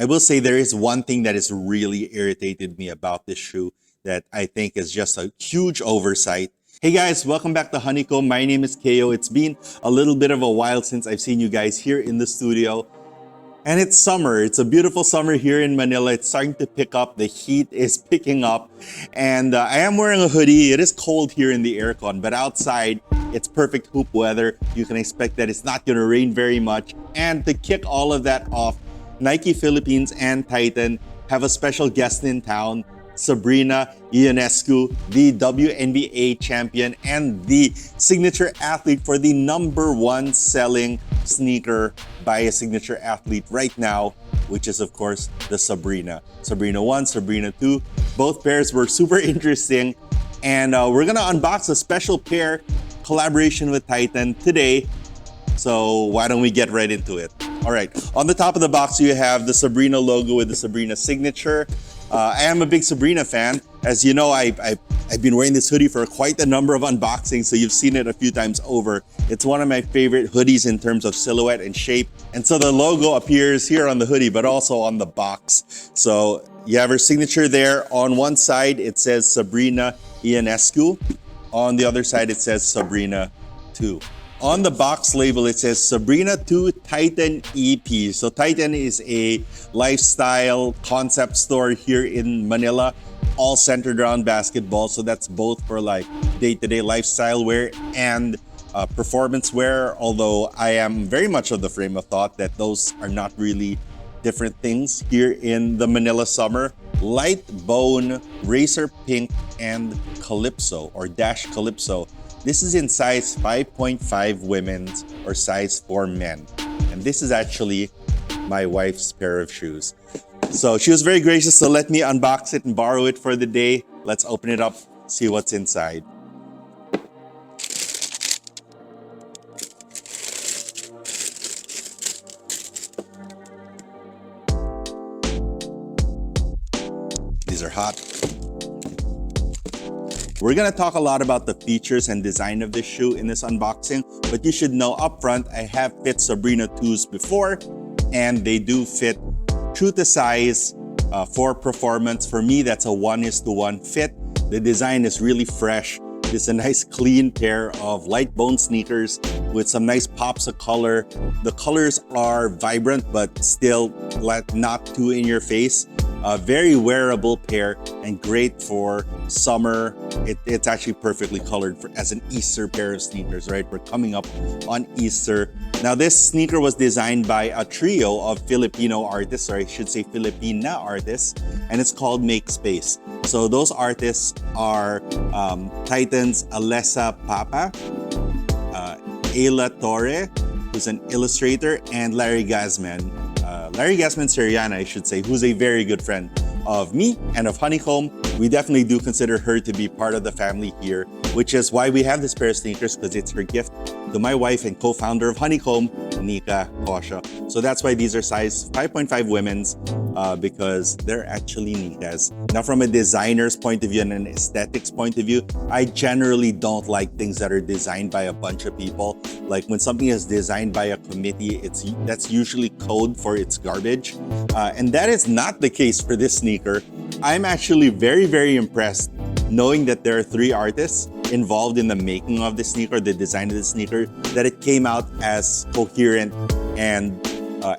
I will say there is one thing that has really irritated me about this shoe that I think is just a huge oversight. Hey guys, welcome back to Honeycomb. My name is Keo. It's been a little bit of a while since I've seen you guys here in the studio. And it's summer. It's a beautiful summer here in Manila. It's starting to pick up. The heat is picking up. And I am wearing a hoodie. It is cold here in the aircon, but outside, it's perfect hoop weather. You can expect that it's not going to rain very much. And to kick all of that off, Nike Philippines and Titan have a special guest in town, Sabrina Ionescu, the WNBA champion and the signature athlete for the #1 selling sneaker by a signature athlete right now, which is of course the Sabrina. Sabrina 1, Sabrina 2. Both pairs were super interesting, and we're gonna unbox a special pair collaboration with Titan today. So why don't we get right into it? All right, on the top of the box you have the Sabrina logo with the Sabrina signature. I am a big Sabrina fan. As you know, I've been wearing this hoodie for quite a number of unboxings, so you've seen it a few times over. It's one of my favorite hoodies in terms of silhouette and shape. And so the logo appears here on the hoodie, but also on the box. So you have her signature there. On one side, it says Sabrina Ionescu. On the other side, it says Sabrina 2. On the box label, it says Sabrina 2 Titan EP. So Titan is a lifestyle concept store here in Manila, all centered around basketball. So that's both for like day-to-day lifestyle wear and performance wear. Although I am very much of the frame of thought that those are not really different things here in the Manila summer. Light bone, racer pink, and Calypso or Dash Calypso. This is in size 5.5 women's or size 4 men. And this is actually my wife's pair of shoes. So she was very gracious to let me unbox it and borrow it for the day. Let's open it up, see what's inside. These are hot. We're gonna talk a lot about the features and design of this shoe in this unboxing, but you should know upfront, I have fit Sabrina 2s before, and they do fit true to size for performance. For me, that's a 1:1 fit. The design is really fresh. It's a nice clean pair of light bone sneakers with some nice pops of color. The colors are vibrant, but still not too in your face. A very wearable pair and great for summer. It's actually perfectly colored as an Easter pair of sneakers, right? We're coming up on Easter. Now this sneaker was designed by a trio of Filipino artists, or I should say Filipina artists, and it's called Make Space. So those artists are Titan's Alessah Papa, Aila Torre, who's an illustrator, and Lari Gazmen. Lari Gazmen Seriana, I should say, who's a very good friend of me and of Honeycomb. We definitely do consider her to be part of the family here, which is why we have this pair of sneakers, because it's her gift to my wife and co-founder of Honeycomb, Nika Kosha. So that's why these are size 5.5 women's, because they're actually Nika's. Now from a designer's point of view and an aesthetics point of view, I generally don't like things that are designed by a bunch of people. Like when something is designed by a committee, that's usually code for its garbage. And that is not the case for this sneaker. I'm actually very, very impressed knowing that there are 3 artists involved in the making of the sneaker, the design of the sneaker, that it came out as coherent and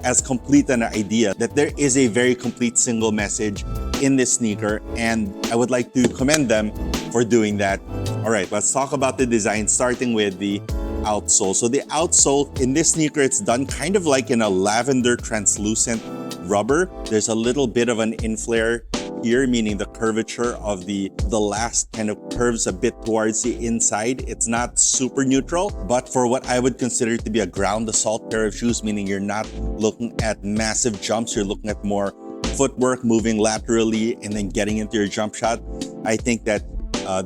as complete an idea, that there is a very complete single message in this sneaker, and I would like to commend them for doing that. All right, let's talk about the design, starting with the outsole. So the outsole in this sneaker, it's done kind of like in a lavender translucent rubber. There's a little bit of an inflare here, meaning the curvature of the last kind of curves a bit towards the inside. It's not super neutral, but for what I would consider to be a ground assault pair of shoes, meaning you're not looking at massive jumps, you're looking at more footwork, moving laterally and then getting into your jump shot. I think that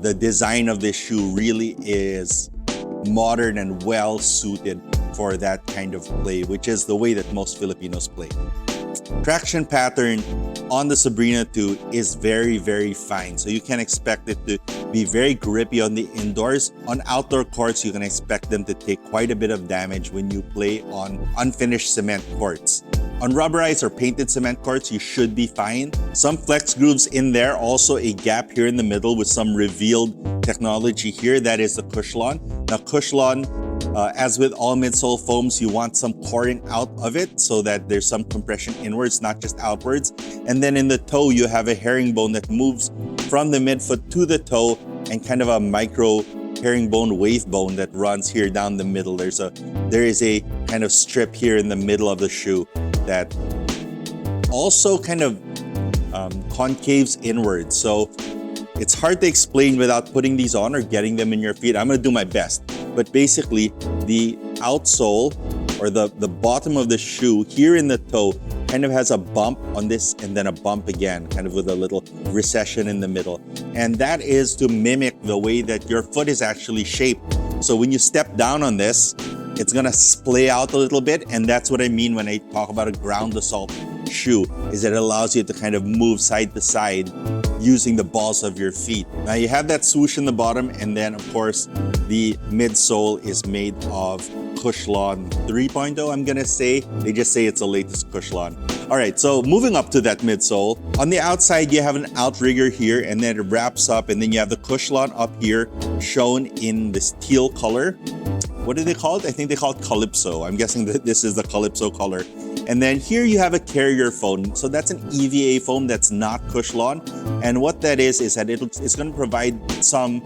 the design of this shoe really is modern and well suited for that kind of play, which is the way that most Filipinos play. Traction pattern on the Sabrina 2 is very, very fine. So you can expect it to be very grippy on the indoors. On outdoor courts, you can expect them to take quite a bit of damage when you play on unfinished cement courts. On rubberized or painted cement courts, you should be fine. Some flex grooves in there, also a gap here in the middle with some revealed technology here. That is the Cushlon. Now Cushlon, as with all midsole foams, you want some coring out of it so that there's some compression inwards, not just outwards. And then in the toe, you have a herringbone that moves from the midfoot to the toe and kind of a micro herringbone wave bone that runs here down the middle. There is a kind of strip here in the middle of the shoe that also kind of concaves inwards. So it's hard to explain without putting these on or getting them in your feet. I'm gonna do my best. But basically, the outsole or the bottom of the shoe here in the toe kind of has a bump on this and then a bump again, kind of with a little recession in the middle. And that is to mimic the way that your foot is actually shaped. So when you step down on this, it's gonna splay out a little bit. And that's what I mean when I talk about a ground assault shoe, is that it allows you to kind of move side to side using the balls of your feet. Now you have that swoosh in the bottom, and then of course the midsole is made of Cushlon 3.0, I'm gonna say. They just say it's the latest Cushlon. All right, so moving up to that midsole. On the outside, you have an outrigger here, and then it wraps up, and then you have the Cushlon up here shown in this teal color. What do they call it? I think they call it Calypso. I'm guessing that this is the Calypso color. And then here you have a carrier foam. So that's an EVA foam that's not Cushlon. And what that is that it's going to provide some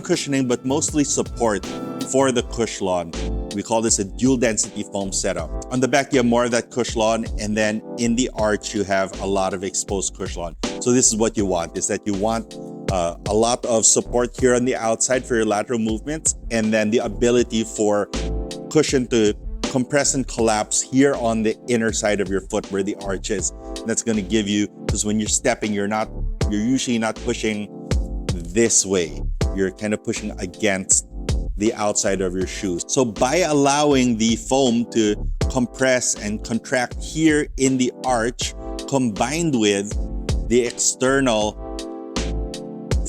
cushioning, but mostly support for the Cushlon. We call this a dual density foam setup. On the back, you have more of that Cushlon, and then in the arch, you have a lot of exposed Cushlon. So this is what you want, is that you want a lot of support here on the outside for your lateral movements, and then the ability for cushion to compress and collapse here on the inner side of your foot where the arch is. And that's going to give you, because when you're stepping, you're usually not pushing this way. You're kind of pushing against the outside of your shoes. So by allowing the foam to compress and contract here in the arch, combined with the external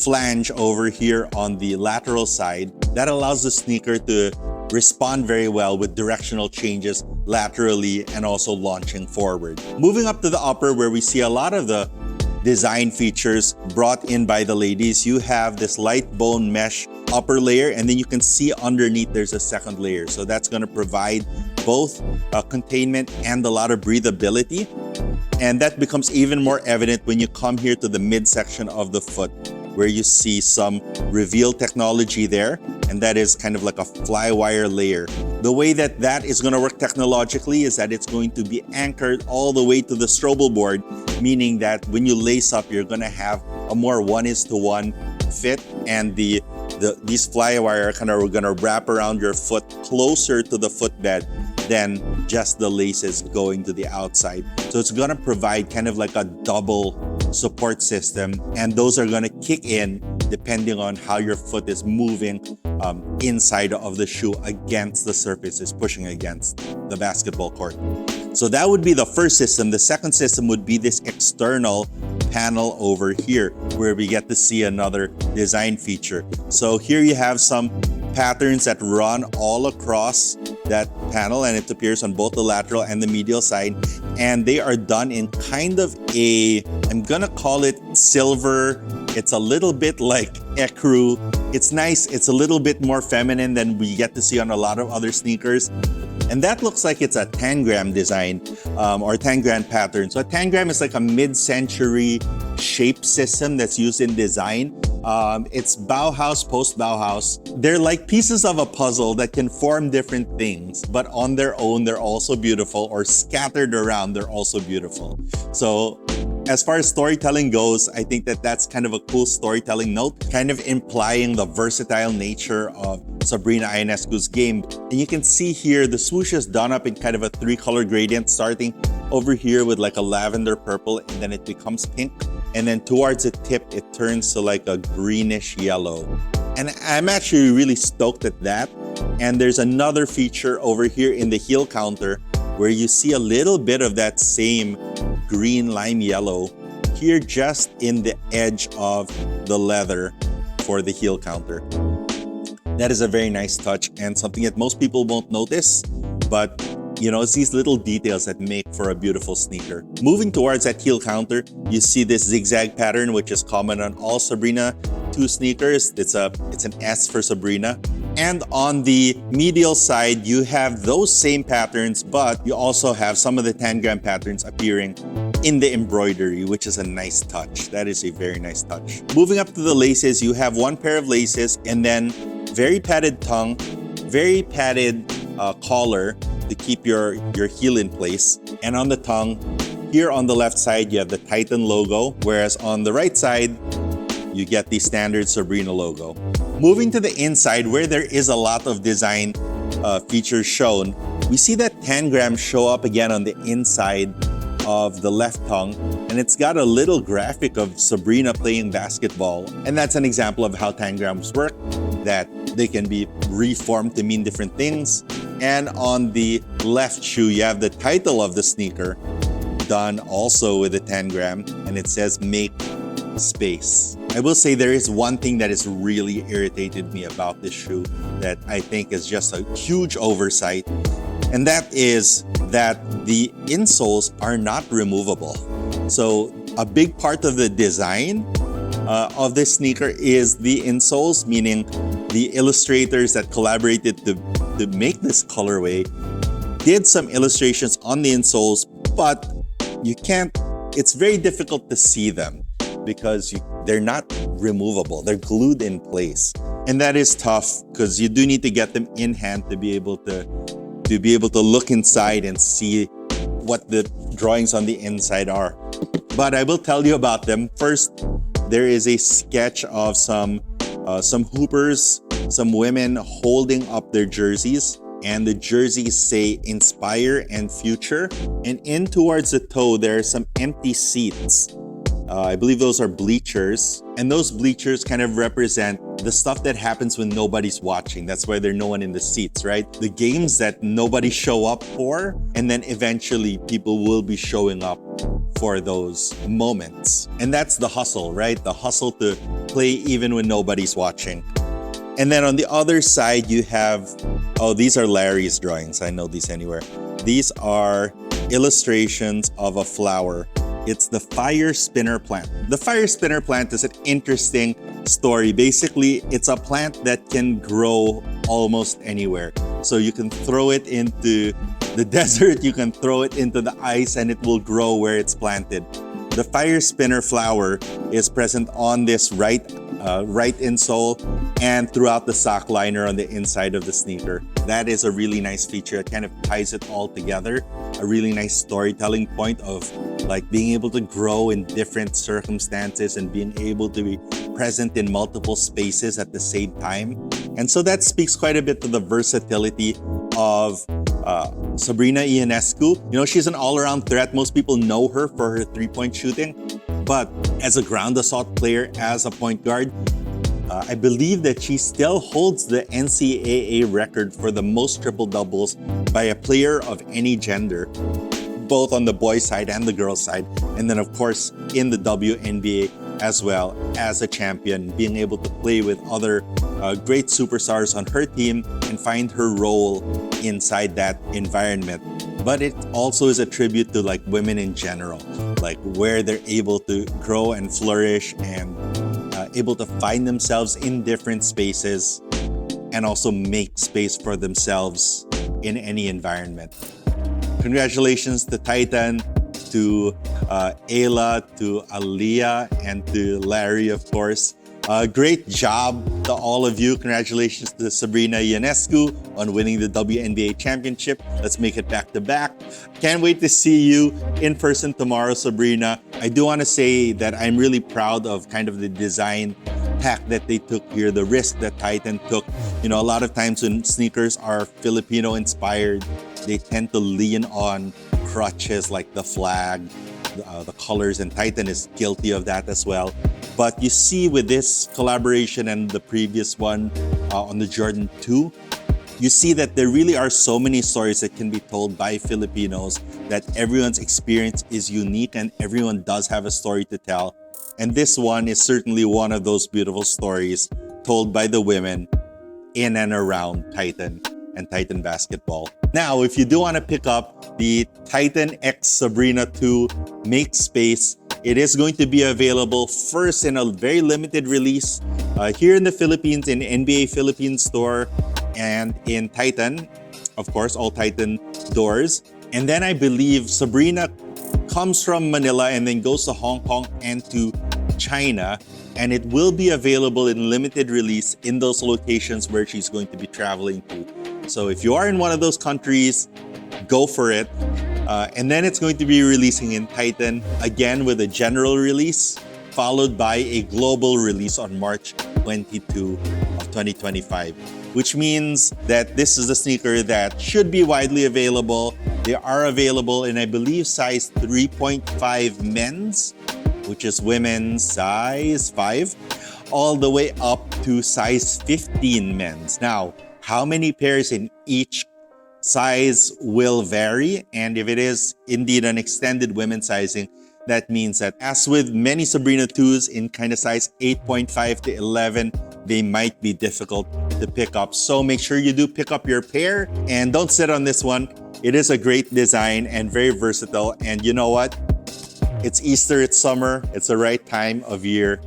flange over here on the lateral side, that allows the sneaker to respond very well with directional changes laterally and also launching forward. Moving up to the upper, where we see a lot of the design features brought in by the ladies, you have this light bone mesh upper layer, and then you can see underneath there's a second layer. So that's going to provide both containment and a lot of breathability. And that becomes even more evident when you come here to the midsection of the foot, where you see some reveal technology there, and that is kind of like a fly wire layer. The way that that is going to work technologically is that it's going to be anchored all the way to the strobel board, meaning that when you lace up, you're going to have a more 1:1 fit, and these fly wire are kind of going to wrap around your foot closer to the footbed than just the laces going to the outside. So it's going to provide kind of like a double support system, and those are going to kick in depending on how your foot is moving inside of the shoe against the surface, is pushing against the basketball court. So that would be the first system. The second system would be this external panel over here, where we get to see another design feature. So here you have some patterns that run all across that panel, and it appears on both the lateral and the medial side, and they are done in kind of a, I'm gonna call it silver. It's a little bit like ecru. It's nice. It's a little bit more feminine than we get to see on a lot of other sneakers. And that looks like it's a tangram design or tangram pattern. So a tangram is like a mid-century shape system that's used in design. It's Bauhaus, post-Bauhaus. They're like pieces of a puzzle that can form different things, but on their own, they're also beautiful, or scattered around, they're also beautiful. So as far as storytelling goes, I think that that's kind of a cool storytelling note, kind of implying the versatile nature of Sabrina Ionescu's game. And you can see here, the swoosh is done up in kind of a 3-color gradient, starting over here with like a lavender purple, and then it becomes pink. And then towards the tip, it turns to like a greenish yellow. And I'm actually really stoked at that. And there's another feature over here in the heel counter where you see a little bit of that same green lime yellow here just in the edge of the leather for the heel counter. That is a very nice touch and something that most people won't notice, but You know, it's these little details that make for a beautiful sneaker. Moving towards that heel counter, you see this zigzag pattern, which is common on all Sabrina 2 sneakers. It's an S for Sabrina. And on the medial side, you have those same patterns, but you also have some of the tangram patterns appearing in the embroidery, which is a nice touch. That is a very nice touch. Moving up to the laces, you have one pair of laces and then very padded tongue, very padded collar to keep your heel in place. And on the tongue, here on the left side, you have the Titan logo, whereas on the right side, you get the standard Sabrina logo. Moving to the inside, where there is a lot of design features shown, we see that tangram show up again on the inside of the left tongue, and it's got a little graphic of Sabrina playing basketball. And that's an example of how tangrams work, that they can be reformed to mean different things. And on the left shoe, you have the title of the sneaker done also with a tangram, and it says "Make Space." I will say there is one thing that has really irritated me about this shoe that I think is just a huge oversight, and that is that the insoles are not removable. So a big part of the design of this sneaker is the insoles, meaning the illustrators that collaborated to make this colorway did some illustrations on the insoles, but you can't, it's very difficult to see them because they're not removable. They're glued in place. And that is tough because you do need to get them in hand to be able to look inside and see what the drawings on the inside are. But I will tell you about them. First, there is a sketch of some hoopers, some women holding up their jerseys, and the jerseys say "Inspire" and "Future." And in towards the toe, there are some empty seats. I believe those are bleachers, and those bleachers kind of represent the stuff that happens when nobody's watching. That's why there's no one in the seats, right? The games that nobody show up for, and then eventually people will be showing up for those moments. And that's the hustle, right? The hustle to play even when nobody's watching. And then on the other side, you have, oh, these are Lari's drawings. I know these anywhere. These are illustrations of a flower. It's the fire spinner plant. The fire spinner plant is an interesting story. Basically, it's a plant that can grow almost anywhere. So you can throw it into the desert, you can throw it into the ice, and it will grow where it's planted. The fire spinner flower is present on this right insole and throughout the sock liner on the inside of the sneaker. That is a really nice feature. It kind of ties it all together. A really nice storytelling point of like being able to grow in different circumstances and being able to be present in multiple spaces at the same time. And so that speaks quite a bit to the versatility of Sabrina Ionescu. You know, she's an all-around threat. Most people know her for her three-point shooting, but as a ground assault player, as a point guard, I believe that she still holds the NCAA record for the most triple doubles by a player of any gender, both on the boys side and the girls side. And then of course in the WNBA as well, as a champion, being able to play with other great superstars on her team and find her role inside that environment. But it also is a tribute to like women in general, like where they're able to grow and flourish and able to find themselves in different spaces and also make space for themselves in any environment. Congratulations to Titan, to Aila, to Aliyah, and to Lari, of course. Great job to all of you. Congratulations to Sabrina Ionescu on winning the WNBA Championship. Let's make it back to back. Can't wait to see you in person tomorrow, Sabrina. I do want to say that I'm really proud of kind of the design tack that they took here, the risk that Titan took. You know, a lot of times when sneakers are Filipino inspired, they tend to lean on crutches like the flag, the colors, and Titan is guilty of that as well. But you see with this collaboration and the previous one on the Jordan 2, you see that there really are so many stories that can be told by Filipinos, that everyone's experience is unique and everyone does have a story to tell. And this one is certainly one of those beautiful stories told by the women in and around Titan and Titan basketball. Now, if you do want to pick up the Titan X Sabrina 2 Make Space, it is going to be available first in a very limited release here in the Philippines, in NBA Philippines store and in Titan, of course, all Titan doors. And then I believe Sabrina comes from Manila and then goes to Hong Kong and to China. And it will be available in limited release in those locations where she's going to be traveling to. So if you are in one of those countries, go for it. And then it's going to be releasing in Titan, again with a general release, followed by a global release on March 22 of 2025, which means that this is a sneaker that should be widely available. They are available in, I believe, size 3.5 men's, which is women's size 5, all the way up to size 15 men's. Now, how many pairs in each size will vary, and if it is indeed an extended women's sizing, that means that as with many Sabrina 2s in kind of size 8.5 to 11, they might be difficult to pick up. So make sure you do pick up your pair and don't sit on this one. It is a great design and very versatile. And you know what? It's Easter, it's summer, it's the right time of year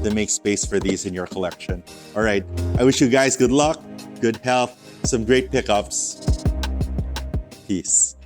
to make space for these in your collection. All right, I wish you guys good luck, good health, some great pickups. Peace.